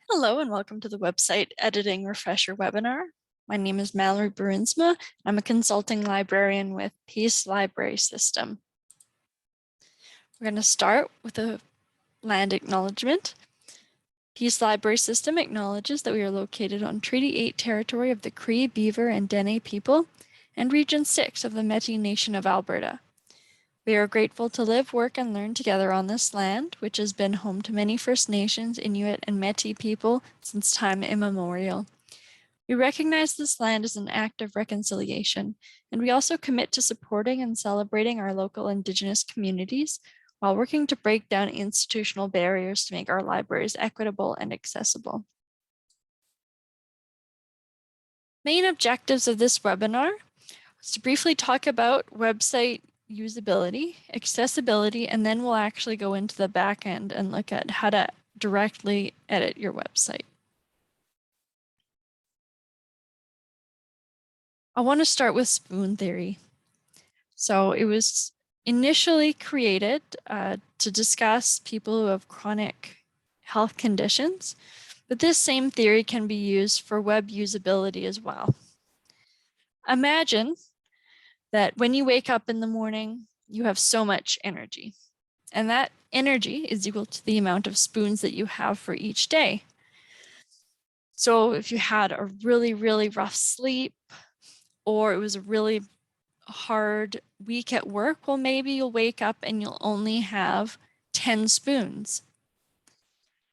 Hello and welcome to the website editing refresher webinar. My name is Mallory Bruinsma. I'm a consulting librarian with Peace Library System. We're going to start with a land acknowledgement. Peace Library System acknowledges that we are located on Treaty 8 territory of the Cree, Beaver, and Dene people and Region 6 of the Métis Nation of Alberta. We are grateful to live, work, and learn together on this land, which has been home to many First Nations, Inuit, and Métis people since time immemorial. We recognize this land as an act of reconciliation, and we also commit to supporting and celebrating our local Indigenous communities while working to break down institutional barriers to make our libraries equitable and accessible. Main objectives of this webinar is to briefly talk about website usability, accessibility, and then we'll actually go into the back end and look at how to directly edit your website. I want to start with spoon theory. So it was initially created to discuss people who have chronic health conditions, but this same theory can be used for web usability as well. Imagine that when you wake up in the morning, you have so much energy, and that energy is equal to the amount of spoons that you have for each day. So if you had a really, really rough sleep, or it was a really hard week at work, well, maybe you'll wake up and you'll only have 10 spoons.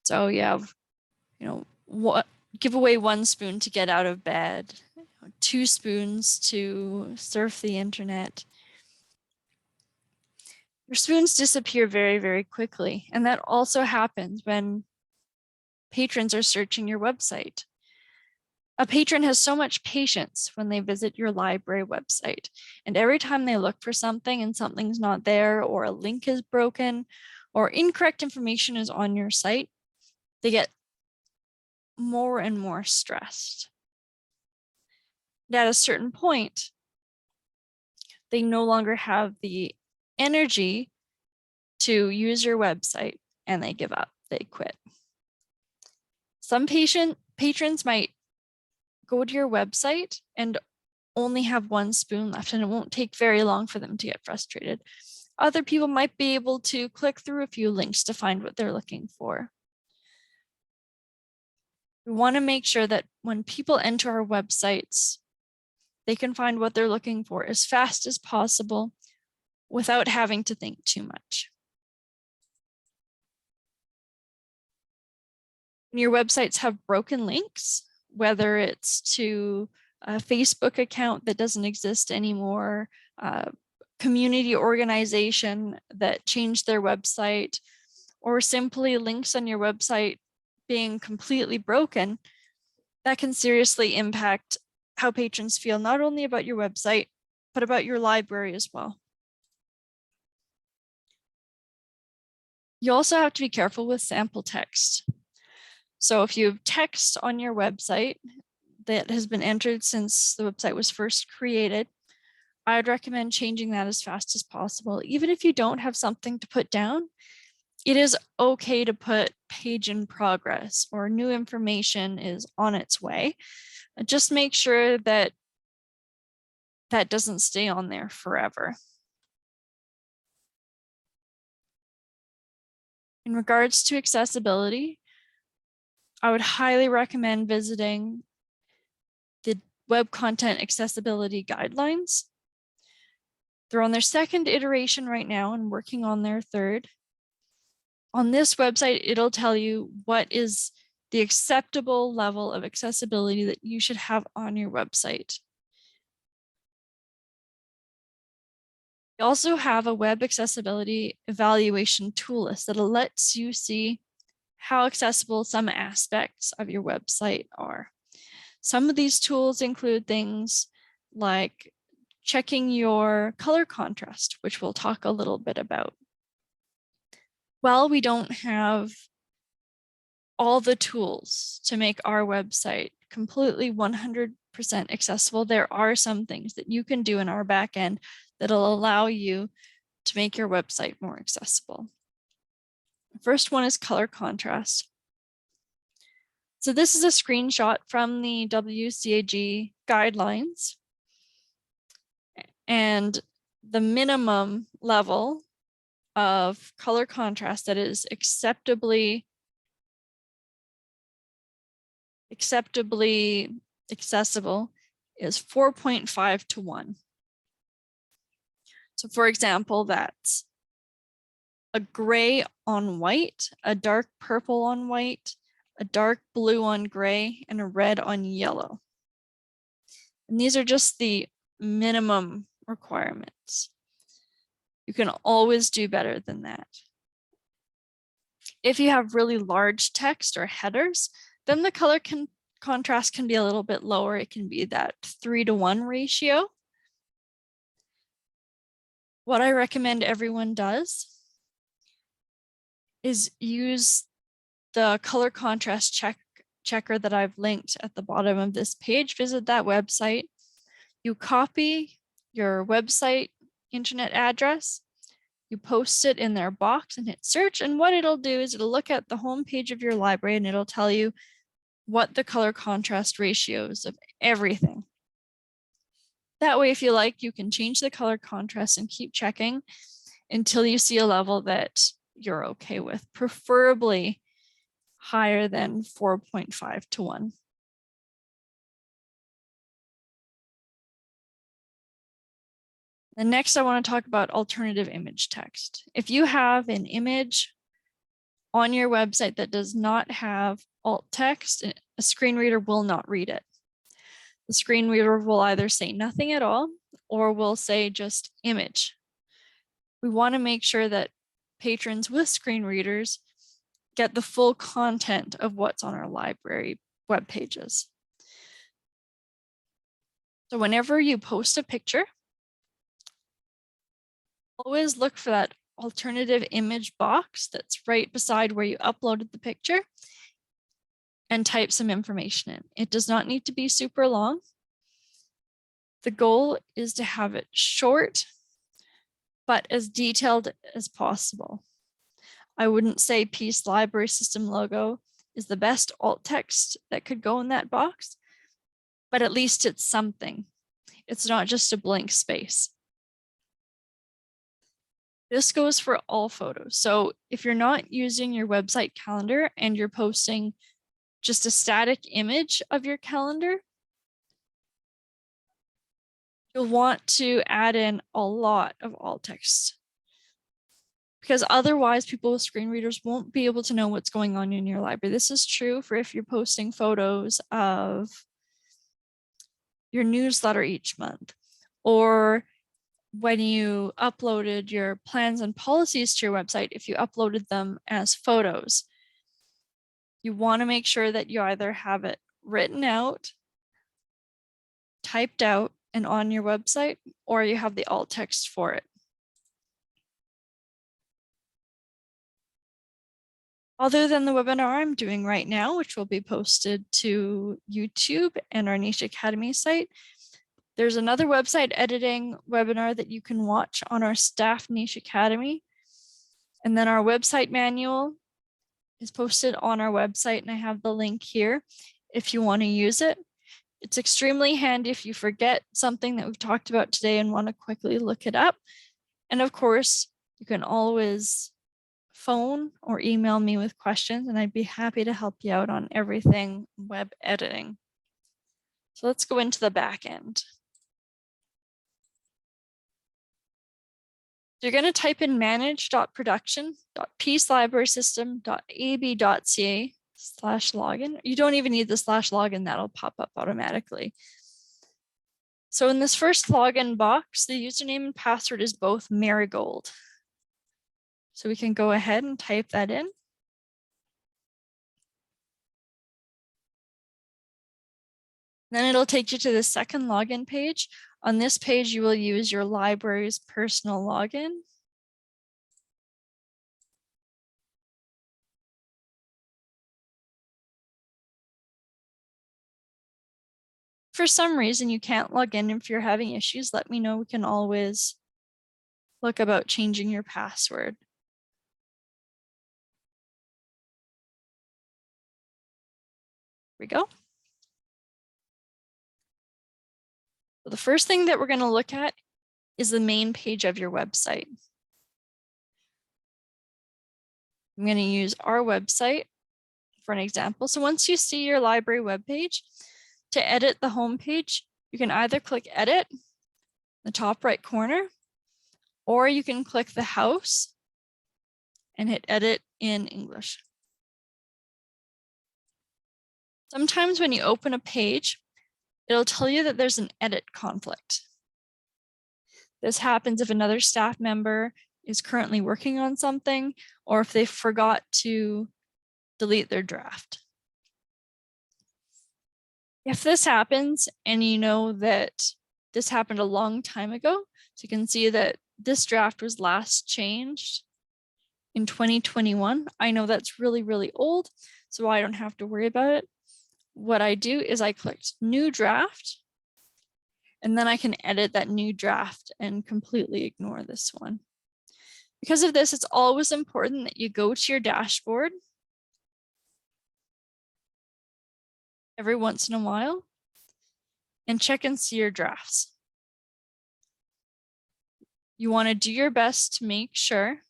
So you have, give away 1 spoon to get out of bed, 2 spoons to surf the internet. Your spoons disappear very, very quickly. And that also happens when patrons are searching your website. A patron has so much patience when they visit your library website. And every time they look for something and something's not there, or a link is broken, or incorrect information is on your site, they get more and more stressed. And at a certain point, they no longer have the energy to use your website and they give up, they quit. Some patrons might go to your website and only have 1 spoon left, and it won't take very long for them to get frustrated. Other people might be able to click through a few links to find what they're looking for. We want to make sure that when people enter our websites, they can find what they're looking for as fast as possible without having to think too much. When your websites have broken links, whether it's to a Facebook account that doesn't exist anymore, a community organization that changed their website, or simply links on your website being completely broken, that can seriously impact how patrons feel not only about your website, but about your library as well. You also have to be careful with sample text. So if you have text on your website that has been entered since the website was first created, I would recommend changing that as fast as possible. Even if you don't have something to put down, it is okay to put page in progress or new information is on its way. Just make sure that that doesn't stay on there forever. In regards to accessibility, I would highly recommend visiting the Web Content Accessibility Guidelines. They're on their 2nd iteration right now and working on their 3rd. On this website, it'll tell you what is the acceptable level of accessibility that you should have on your website. We also have a web accessibility evaluation tool list that lets you see how accessible some aspects of your website are. Some of these tools include things like checking your color contrast, which we'll talk a little bit about. While we don't have all the tools to make our website completely 100% accessible, there are some things that you can do in our backend that'll allow you to make your website more accessible. The first one is color contrast. So this is a screenshot from the WCAG guidelines. And the minimum level of color contrast that is acceptably accessible is 4.5 to 1. So for example, that's a gray on white, a dark purple on white, a dark blue on gray, and a red on yellow. And these are just the minimum requirements. You can always do better than that. If you have really large text or headers, then the color contrast can be a little bit lower. It can be that 3:1 ratio. What I recommend everyone does is use the color contrast checker that I've linked at the bottom of this page. Visit that website. You copy your website internet address, you post it in their box and hit search. And what it'll do is it'll look at the home page of your library and it'll tell you what the color contrast ratios of everything. That way, if you like, you can change the color contrast and keep checking until you see a level that you're okay with, preferably higher than 4.5 to 1. And next, I want to talk about alternative image text. If you have an image on your website that does not have alt text, a screen reader will not read it. The screen reader will either say nothing at all or will say just image. We want to make sure that patrons with screen readers get the full content of what's on our library web pages. So whenever you post a picture, always look for that alternative image box that's right beside where you uploaded the picture and type some information in. It does not need to be super long. The goal is to have it short, but as detailed as possible. I wouldn't say Peace Library System logo is the best alt text that could go in that box, but at least it's something. It's not just a blank space. This goes for all photos. So if you're not using your website calendar and you're posting just a static image of your calendar, you'll want to add in a lot of alt text, because otherwise people with screen readers won't be able to know what's going on in your library. This is true for if you're posting photos of your newsletter each month, or when you uploaded your plans and policies to your website, if you uploaded them as photos. You want to make sure that you either have it written out, typed out, and on your website, or you have the alt text for it. Other than the webinar I'm doing right now, which will be posted to YouTube and our Niche Academy site, there's another website editing webinar that you can watch on our staff Niche Academy. And then our website manual is posted on our website, and I have the link here if you want to use it. It's extremely handy if you forget something that we've talked about today and want to quickly look it up. And of course, you can always phone or email me with questions, and I'd be happy to help you out on everything web editing. So let's go into the back end. You're going to type in manage.production.peacelibrarysystem.ab.ca/login. You don't even need the /login, that'll pop up automatically. So in this first login box, the username and password is both Marigold. So we can go ahead and type that in. Then it'll take you to the second login page. On this page, you will use your library's personal login. For some reason you can't log in, if you're having issues, let me know. We can always look about changing your password. we go. So the first thing that we're going to look at is the main page of your website. I'm going to use our website for an example. So once you see your library webpage, to edit the home page, you can either click Edit in the top right corner, or you can click the house and hit Edit in English. Sometimes when you open a page, it'll tell you that there's an edit conflict. This happens if another staff member is currently working on something, or if they forgot to delete their draft. If this happens and you know that this happened a long time ago, so you can see that this draft was last changed in 2021. I know that's really, really old, so I don't have to worry about it. What I do is I clicked New Draft, and then I can edit that new draft and completely ignore this one. Because of this, it's always important that you go to your dashboard every once in a while and check and see your drafts. You want to do your best to make sure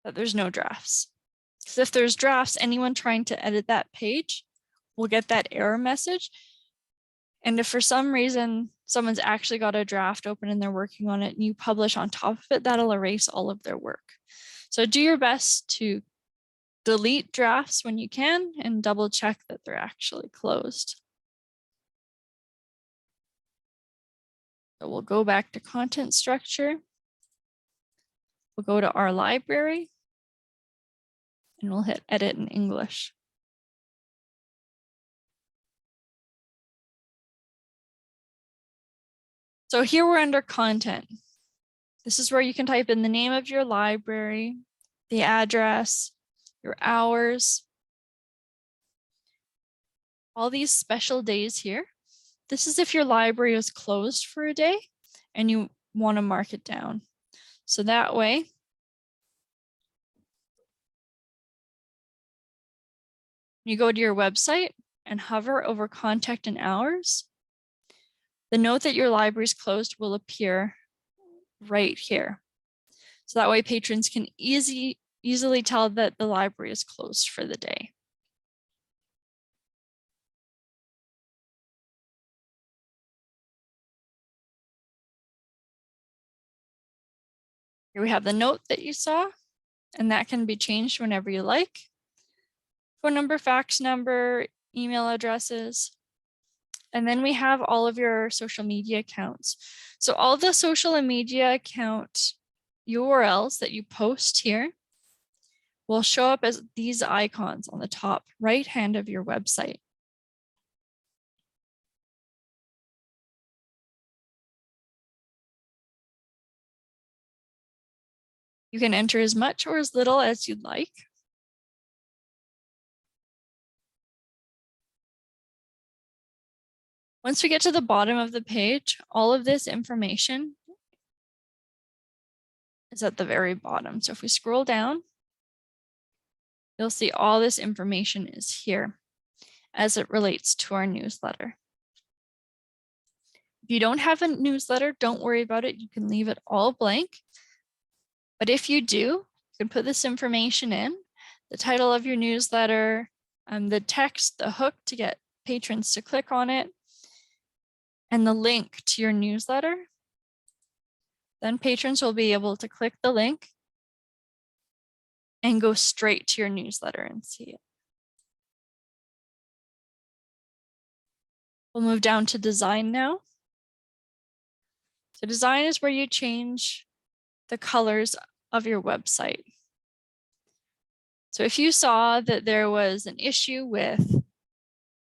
that there's no drafts. Because if there's drafts, anyone trying to edit that page will get that error message. And if for some reason someone's actually got a draft open and they're working on it and you publish on top of it, that'll erase all of their work. So do your best to delete drafts when you can and double check that they're actually closed. So we'll go back to content structure. We'll go to our library and we'll hit edit in English. So here we're under content. This is where you can type in the name of your library, the address, your hours, all these special days here. This is if your library is closed for a day and you want to mark it down. So that way, you go to your website and hover over contact and hours. The note that your library is closed will appear right here. So that way patrons can easily tell that the library is closed for the day. Here we have the note that you saw, and that can be changed whenever you like. Phone number, fax number, email addresses. And then we have all of your social media accounts. So all the social media account URLs that you post here will show up as these icons on the top right hand of your website. You can enter as much or as little as you'd like. Once we get to the bottom of the page, all of this information is at the very bottom. So if we scroll down, you'll see all this information is here as it relates to our newsletter. If you don't have a newsletter, don't worry about it. You can leave it all blank. But if you do, you can put this information in, the title of your newsletter, the text, the hook to get patrons to click on it, and the link to your newsletter. Then patrons will be able to click the link and go straight to your newsletter and see it. We'll move down to design now. So design is where you change the colors of your website. So if you saw that there was an issue with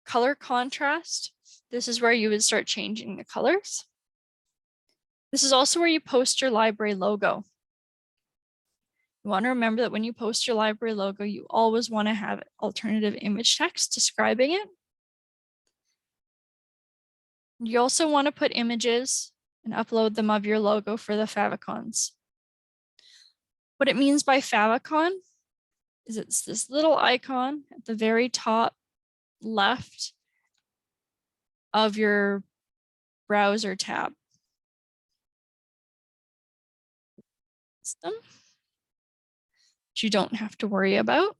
color contrast, this is where you would start changing the colors. This is also where you post your library logo. You want to remember that when you post your library logo, you always want to have alternative image text describing it. You also want to put images and upload them of your logo for the favicons. What it means by favicon is it's this little icon at the very top left of your browser tab. System, which you don't have to worry about.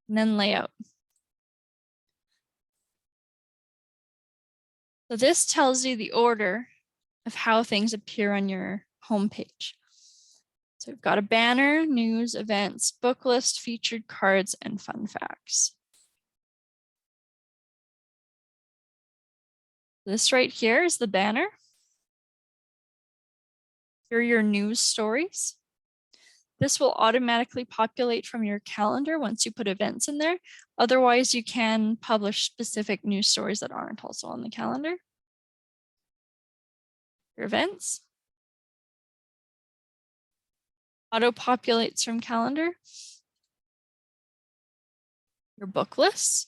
And then layout. So this tells you the order of how things appear on your homepage. So we've got a banner, news, events, book list, featured cards, and fun facts. This right here is the banner. Here are your news stories. This will automatically populate from your calendar once you put events in there. Otherwise, you can publish specific news stories that aren't also on the calendar. Your events. Auto-populates from calendar. Your book lists.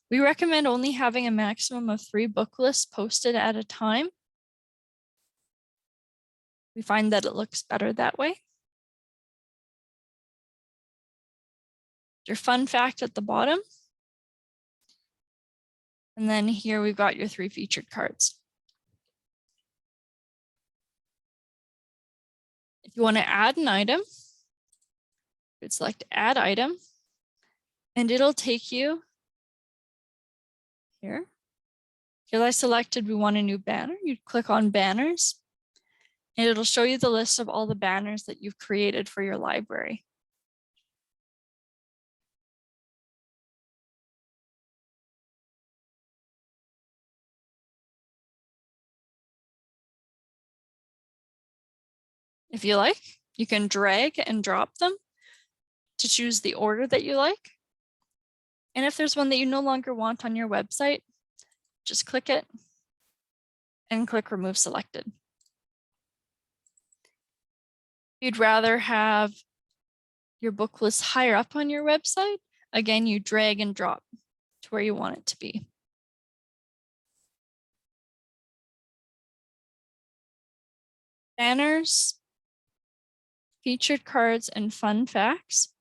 We recommend only having a maximum of 3 book lists posted at a time. We find that it looks better that way. Your fun fact at the bottom. And then here we've got your 3 featured cards. If you want to add an item, you'd select add item, and it'll take you here. Here I selected we want a new banner. You'd click on banners, and it'll show you the list of all the banners that you've created for your library. If you like, you can drag and drop them to choose the order that you like. And if there's one that you no longer want on your website, just click it and click remove selected. If you'd rather have your book list higher up on your website, again, you drag and drop to where you want it to be. Banners, featured cards, and fun facts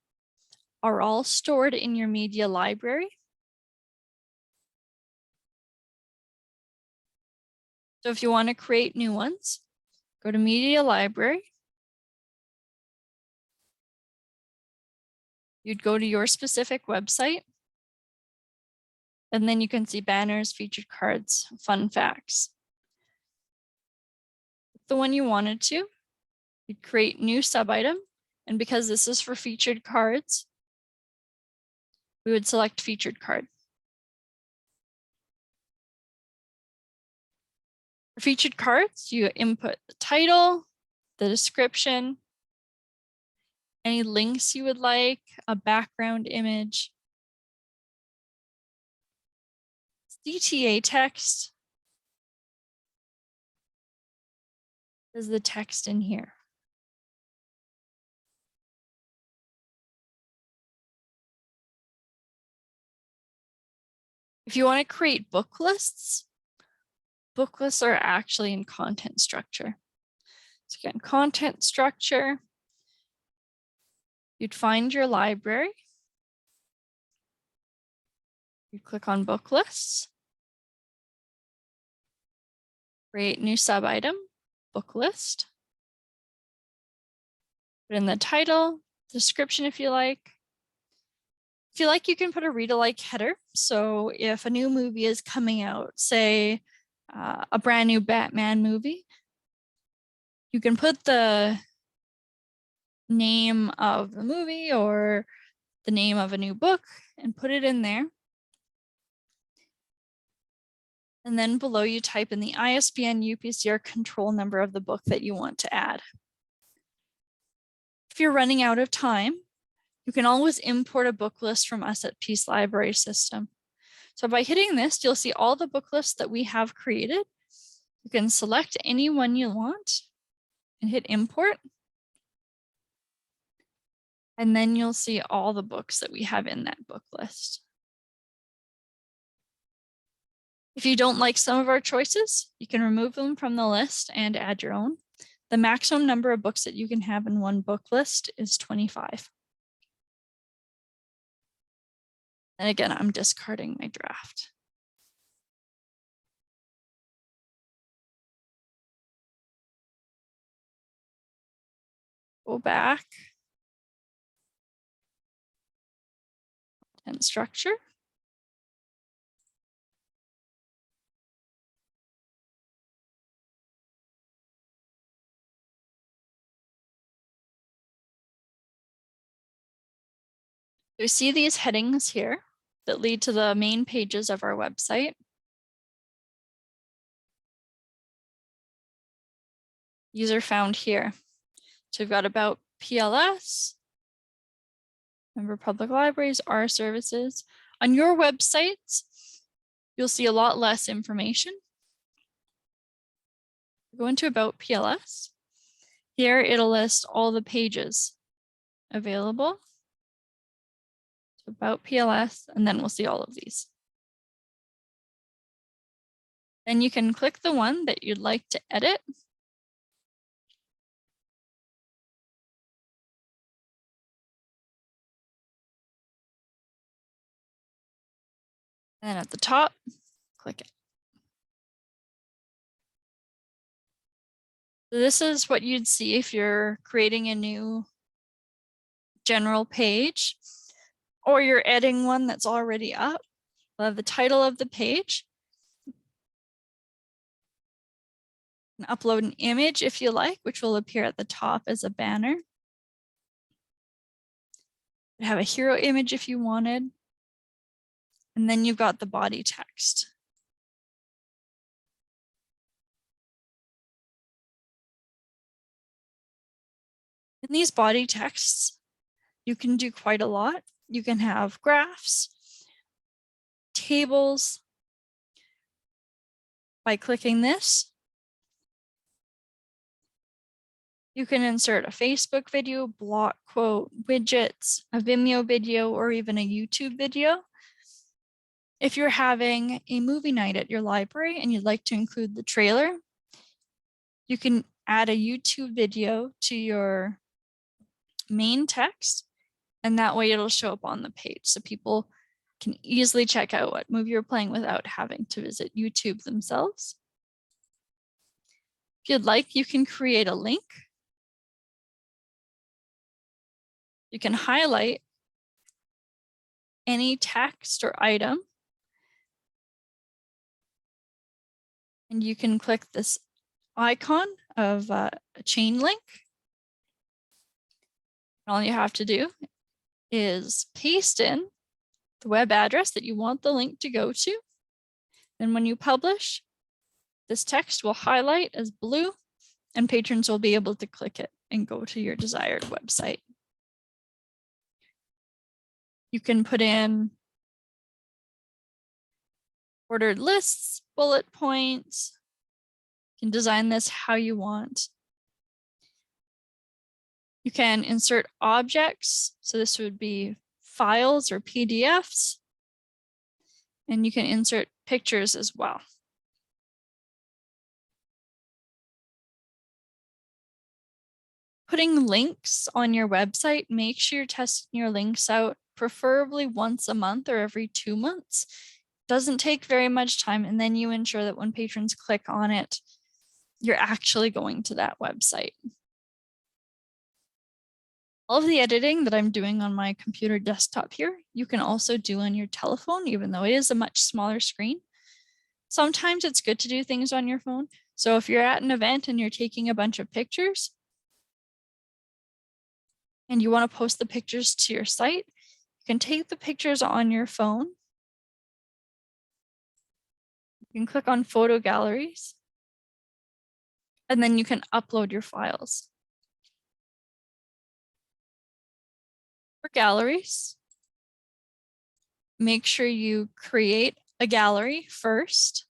are all stored in your media library. So if you want to create new ones, go to Media Library. You'd go to your specific website, and then you can see banners, featured cards, fun facts. The one you wanted to, you'd create new sub-item, and because this is for featured cards, we would select featured card. For featured cards, you input the title, the description, any links you would like, a background image, CTA text. Is the text in here. If you want to create book lists are actually in content structure. So again, content structure, you'd find your library. You click on book lists, create new sub-item, book list. Put in the title, description if you like. If you like, you can put a read-alike header. So if a new movie is coming out, say a brand new Batman movie, you can put the name of the movie or the name of a new book and put it in there. And then below you type in the ISBN, UPC, or control number of the book that you want to add. If you're running out of time, you can always import a book list from us at Peace Library System. So by hitting this, you'll see all the book lists that we have created. You can select any one you want and hit import. And then you'll see all the books that we have in that book list. If you don't like some of our choices, you can remove them from the list and add your own. The maximum number of books that you can have in one book list is 25. And again, I'm discarding my draft. Go back. And structure. You see these headings here that lead to the main pages of our website. These are found here. So we've got about PLS, member public libraries, our services. On your websites, you'll see a lot less information. Go into about PLS. Here it'll list all the pages available. So about PLS, and then we'll see all of these. Then you can click the one that you'd like to edit. And then at the top, click it. So this is what you'd see if you're creating a new general page, or you're adding one that's already up. We'll have the title of the page. And upload an image if you like, which will appear at the top as a banner. Have a hero image if you wanted. And then you've got the body text. In these body texts, you can do quite a lot. You can have graphs, tables. By clicking this, you can insert a Facebook video, block quote, widgets, a Vimeo video, or even a YouTube video. If you're having a movie night at your library and you'd like to include the trailer, you can add a YouTube video to your main text, and that way it'll show up on the page so people can easily check out what movie you're playing without having to visit YouTube themselves. If you'd like, you can create a link. You can highlight any text or item, and you can click this icon of a chain link. All you have to do is paste in the web address that you want the link to go to. Then when you publish, this text will highlight as blue, and patrons will be able to click it and go to your desired website. You can put in ordered lists, bullet points. You can design this how you want. You can insert objects. So this would be files or PDFs. And you can insert pictures as well. Putting links on your website, make sure you're testing your links out, preferably once a month or every 2 months. Doesn't take very much time, and then you ensure that when patrons click on it, you're actually going to that website. All of the editing that I'm doing on my computer desktop here, you can also do on your telephone, even though it is a much smaller screen. Sometimes it's good to do things on your phone. So if you're at an event and you're taking a bunch of pictures and you want to post the pictures to your site, you can take the pictures on your phone. You can click on photo galleries, and then you can upload your files. For galleries, make sure you create a gallery first.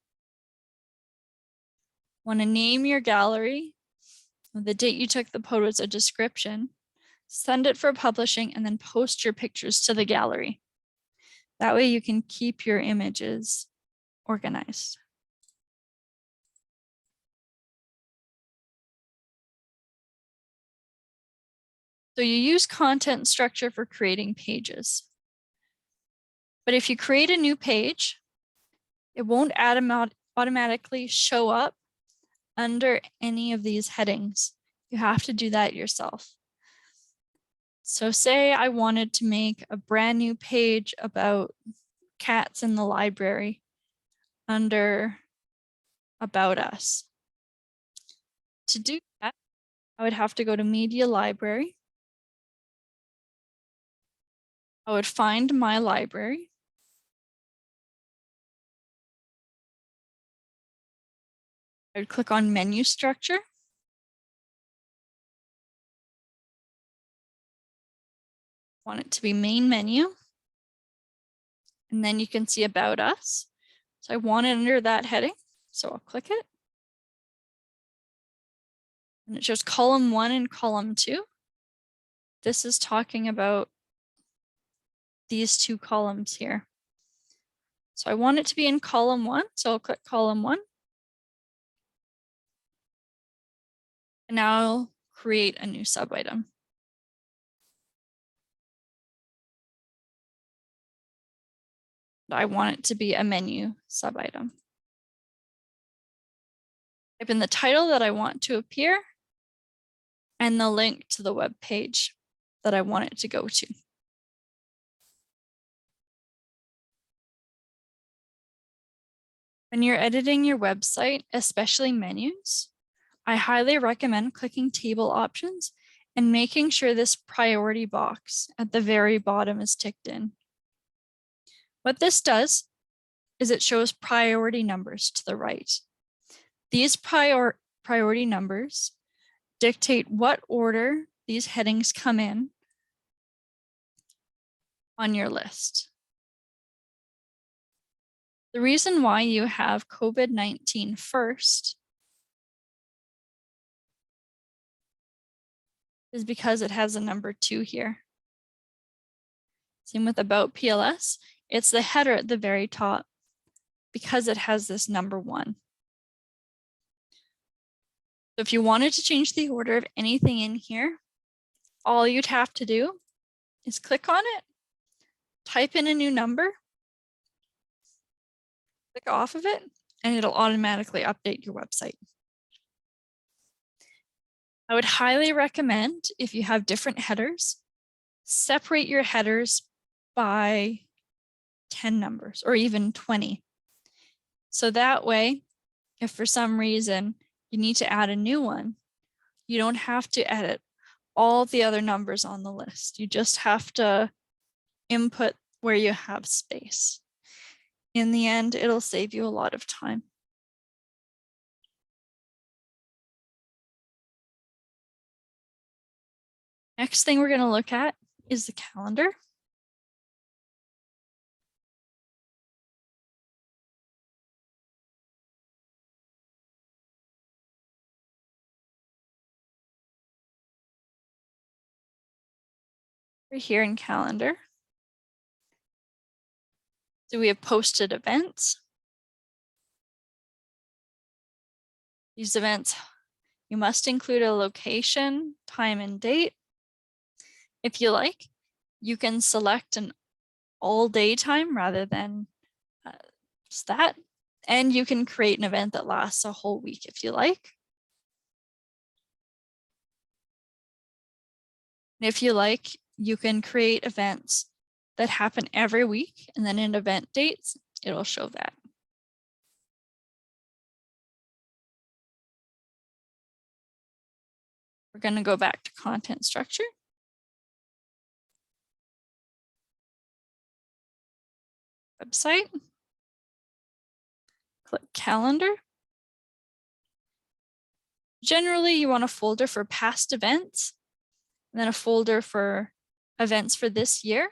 Want to name your gallery, the date you took the photos, a description, send it for publishing, and then post your pictures to the gallery. That way you can keep your images organized. So you use content structure for creating pages. But if you create a new page, it won't automatically show up under any of these headings. You have to do that yourself. So say I wanted to make a brand new page about cats in the library under About Us. To do that, I would have to go to Media Library. I would find my library. I would click on menu structure. Want it to be main menu. And then you can see About Us. So I want it under that heading. So I'll click it. And it shows column 1 and column 2. This is talking about these two columns here. So I want it to be in column 1. So I'll click column 1. And now I'll create a new subitem. I want it to be a menu subitem. Type in the title that I want to appear and the link to the web page that I want it to go to. When you're editing your website, especially menus, I highly recommend clicking table options and making sure this priority box at the very bottom is ticked in. What this does is it shows priority numbers to the right. These priority numbers dictate what order these headings come in on your list. The reason why you have COVID-19 first is because it has a number 2 here. Same with About PLS, it's the header at the very top because it has this number 1. So if you wanted to change the order of anything in here, all you'd have to do is click on it, type in a new number, click off of it, and it'll automatically update your website. I would highly recommend, if you have different headers, separate your headers by 10 numbers or even 20. So that way, if for some reason you need to add a new one, you don't have to edit all the other numbers on the list. You just have to input where you have space. In the end, it'll save you a lot of time. Next thing we're going to look at is the calendar. We're here in calendar. So we have posted events. These events, you must include a location, time, and date. If you like, you can select an all-day time rather than just that. And you can create an event that lasts a whole week if you like. And if you like, you can create events that happen every week, and then in event dates, it'll show that. We're going to go back to content structure. Website. Click calendar. Generally, you want a folder for past events, and then a folder for events for this year.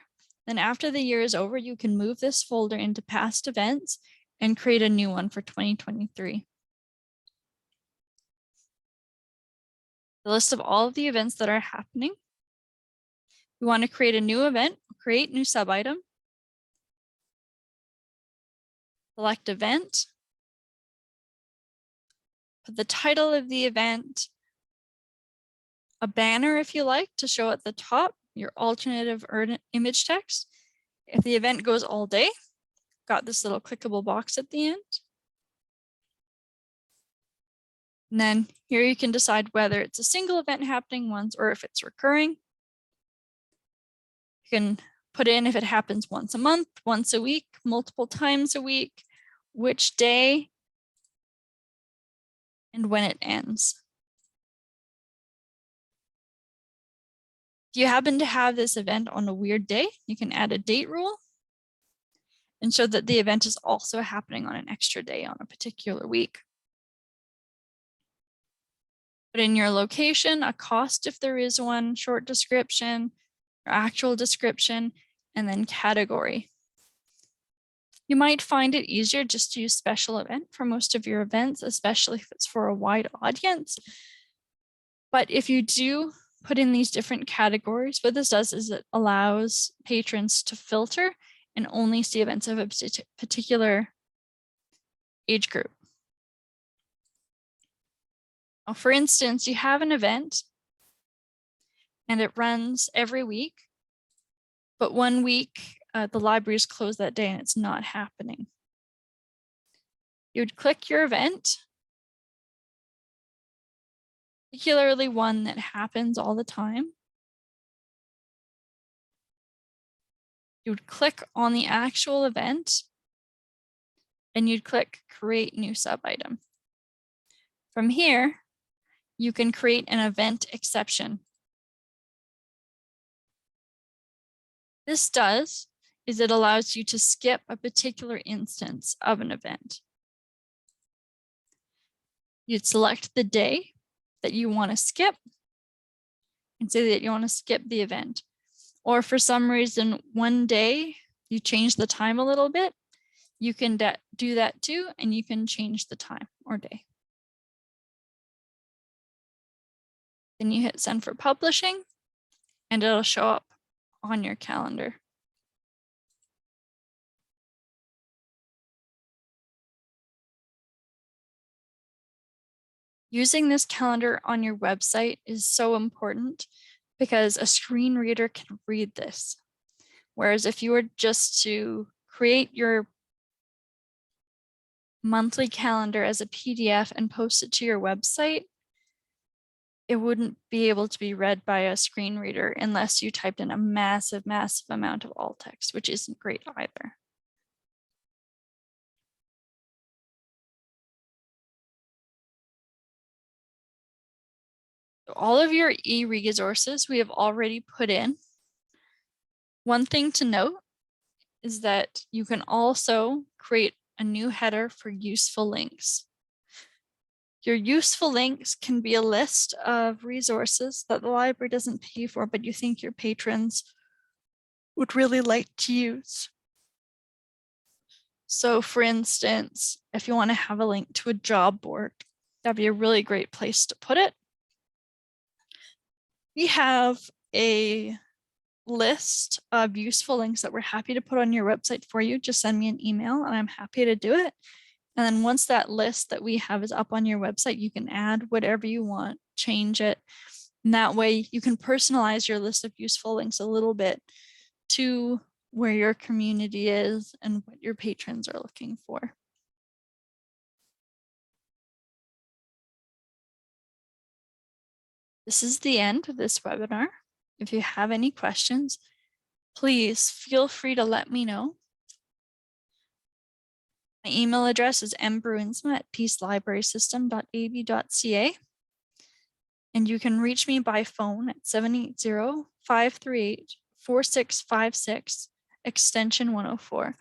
Then after the year is over, you can move this folder into past events and create a new one for 2023. The list of all of the events that are happening. We want to create a new event, create new subitem, select event, put the title of the event a banner if you like to show at the top your alternative image text. If the event goes all day, got this little clickable box at the end. And then here you can decide whether it's a single event happening once or if it's recurring. You can put in if it happens once a month, once a week, multiple times a week, which day, and when it ends. If you happen to have this event on a weird day, you can add a date rule and show that the event is also happening on an extra day on a particular week. Put in your location, a cost if there is one, short description, or actual description, and then category. You might find it easier just to use special event for most of your events, especially if it's for a wide audience. But if you do put in these different categories, what this does is it allows patrons to filter and only see events of a particular age group. Now, for instance, you have an event and it runs every week, but one week the library is closed that day and it's not happening. You would click your event, particularly one that happens all the time. You would click on the actual event and you'd click create new sub item. From here, you can create an event exception. This does is it allows you to skip a particular instance of an event. You'd select the day that you want to skip and say that you want to skip the event. Or for some reason, one day you change the time a little bit, you can do that too, and you can change the time or day. Then you hit send for publishing and it'll show up on your calendar. Using this calendar on your website is so important because a screen reader can read this. Whereas if you were just to create your monthly calendar as a PDF and post it to your website, it wouldn't be able to be read by a screen reader unless you typed in a massive, massive amount of alt text, which isn't great either. All of your e-resources we have already put in. One thing to note is that you can also create a new header for useful links. Your useful links can be a list of resources that the library doesn't pay for, but you think your patrons would really like to use. So for instance, if you want to have a link to a job board, that'd be a really great place to put it. We have a list of useful links that we're happy to put on your website for you. Just send me an email and I'm happy to do it. And then once that list that we have is up on your website, you can add whatever you want, change it. And that way you can personalize your list of useful links a little bit to where your community is and what your patrons are looking for. This is the end of this webinar. If you have any questions, please feel free to let me know. My email address is mbruinsma@peacelibrarysystem.ab.ca. And you can reach me by phone at 780-538-4656, extension 104.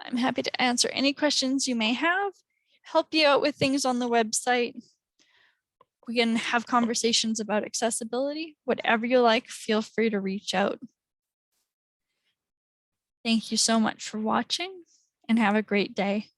I'm happy to answer any questions you may have, help you out with things on the website. We can have conversations about accessibility. Whatever you like, feel free to reach out. Thank you so much for watching and have a great day.